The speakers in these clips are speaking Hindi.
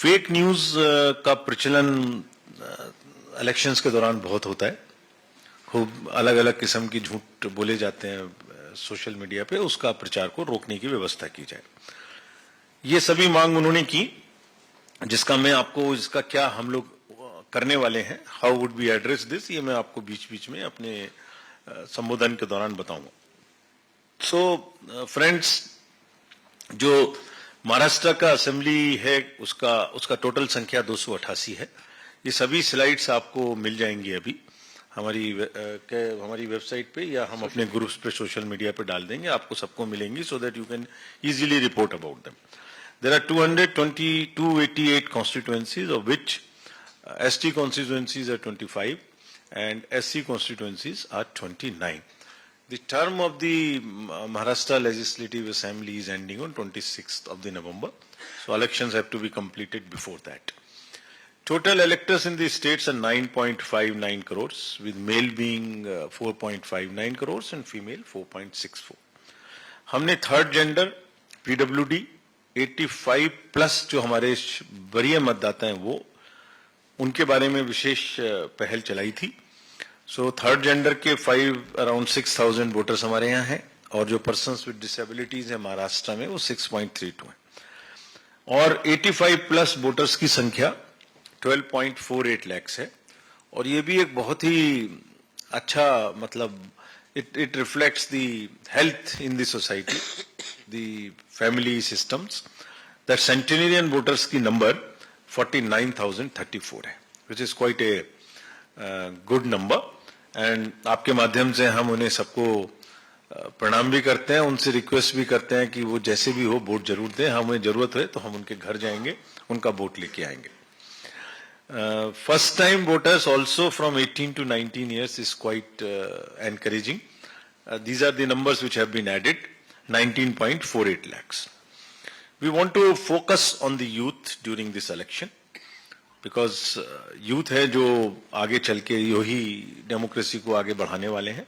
फेक न्यूज का प्रचलन इलेक्शंस के दौरान बहुत होता है। खूब अलग अलग किस्म की झूठ बोले जाते हैं सोशल मीडिया पे, उसका प्रचार को रोकने की व्यवस्था की जाए। ये सभी मांग उन्होंने की, जिसका मैं आपको इसका क्या हम लोग करने वाले हैं, how would be address this, ये मैं आपको बीच बीच में अपने संबोधन के दौरान बताऊंगा। सो फ्रेंड्स, जो महाराष्ट्र का असेंबली है उसका टोटल संख्या 288 है। ये सभी स्लाइड्स आपको मिल जाएंगी अभी हमारी वेबसाइट पे, या हम अपने ग्रुप्स पे सोशल मीडिया पे डाल देंगे, आपको सबको मिलेंगी, so that you can easily report about them. There are 288 constituencies, of which ST constituencies are 25 and SC constituencies are 29. The term of the Maharashtra Legislative Assembly is ending on 26th of the November, so elections have to be completed before that. Total electors in the states are 9.59 crores, with male being 4.59 crores and female 4.64. हमने थर्ड जेंडर, PWD 85 प्लस जो हमारे वरीय मतदाता हैं वो, उनके बारे में विशेष पहल चलाई थी। सो थर्ड जेंडर के अराउंड 6,000 वोटर्स हमारे यहाँ हैं, और जो पर्सन्स विद डिसेबिलिटीज है महाराष्ट्र में वो 6.32 है, और 85 प्लस वोटर्स की संख्या 12.48 लाख है। और ये भी एक बहुत ही अच्छा, मतलब it reflects the health in the society, the family systems, that centenarian voters की number 49,034 है, which is quite a good number. And आपके माध्यम से हम उन्हें सबको प्रणाम भी करते हैं, उनसे रिक्वेस्ट भी करते हैं कि वो जैसे भी हो वोट जरूर दें। हमें जरूरत है तो हम उनके घर जाएंगे, उनका वोट लेके आएंगे। First time voters also from 18 to 19 years is quite encouraging. These are the numbers which have been added, 19.48 lakhs. We want to focus on the youth during this election, because youth है जो आगे चल के यही डेमोक्रेसी को आगे बढ़ाने वाले हैं।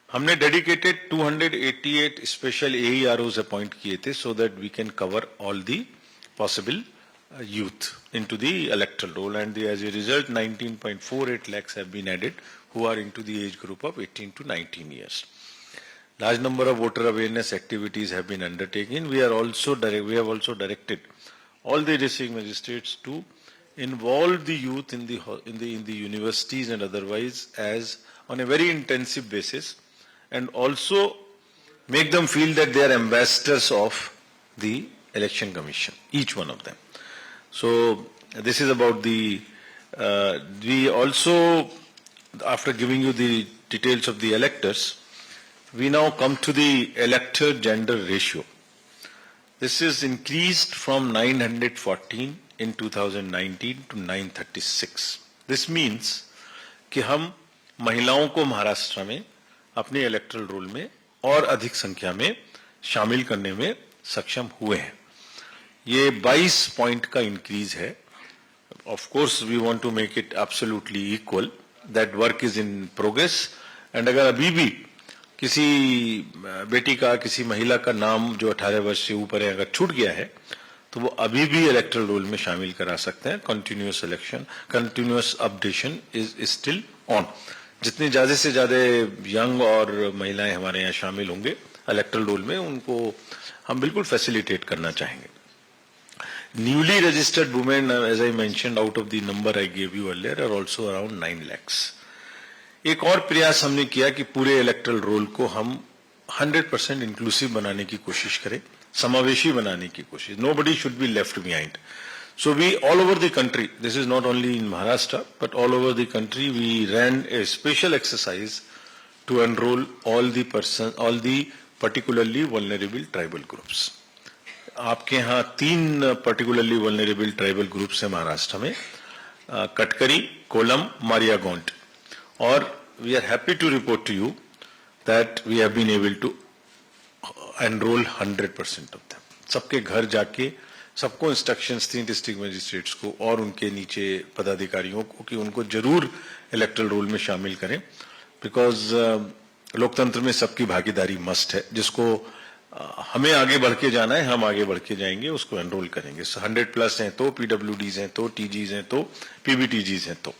हमने डेडिकेटेड 288 स्पेशल AEROs अपॉइंट किए थे, so that we can cover all the possible youth into the electoral roll, and as a result 19.48 lakhs have been added who are into the age group of 18 to 19 years. Large number of voter awareness activities have been undertaken. We have also directed all the district magistrates to involve the youth in the universities and otherwise as on a very intensive basis, and also make them feel that they are ambassadors of the election commission, each one of them. So this is about the we also, after giving you the details of the electors, we now come to the elector gender ratio. This is increased from 914 in 2019 to 936. This means कि हम महिलाओं को महाराष्ट्र में अपने इलेक्टरल रोल में और अधिक संख्या में शामिल करने में सक्षम हुए हैं। ये 22 पॉइंट का इंक्रीज है। Of course we want to make it absolutely equal, that work is in progress. And अगर अभी भी किसी बेटी का, किसी महिला का नाम जो 18 वर्ष से ऊपर है अगर छूट गया है, तो वो अभी भी इलेक्टरल रोल में शामिल करा सकते हैं। Continuous updation is still on. जितने ज्यादा से ज्यादा यंग और महिलाएं हमारे यहाँ शामिल होंगे इलेक्टरल रोल में, उनको हम बिल्कुल फैसिलिटेट करना चाहेंगे। Newly registered women, as I mentioned, out of the number I gave you earlier, are also around 9 lakhs। एक और प्रयास हमने किया कि पूरे इलेक्टरल रोल को हम 100% इंक्लूसिव बनाने की कोशिश करें, समावेशी बनाने की कोशिश। Nobody should be left behind. So we, all over the country, this is not only in Maharashtra, but all over the country, we ran a special exercise to enroll all the particularly vulnerable tribal groups. आपके यहाँ 3 particularly vulnerable tribal groups हैं महाराष्ट्र में, कटकरी, कोलम, मारियागोंड, और we are happy to report to you that we have been able to enroll 100% of them. सबके घर जाके सबको इंस्ट्रक्शंस थी डिस्ट्रिक्ट मजिस्ट्रेट्स को और उनके नीचे पदाधिकारियों को कि उनको जरूर इलेक्टरल रोल में शामिल करें, बिकॉज लोकतंत्र में सबकी भागीदारी मस्ट है। जिसको हमें आगे बढ़ के जाना है, हम आगे बढ़ के जाएंगे, उसको एनरोल करेंगे। 100 प्लस हैं तो, PWDs हैं तो, TGs हैं तो, PBTGs हैं तो।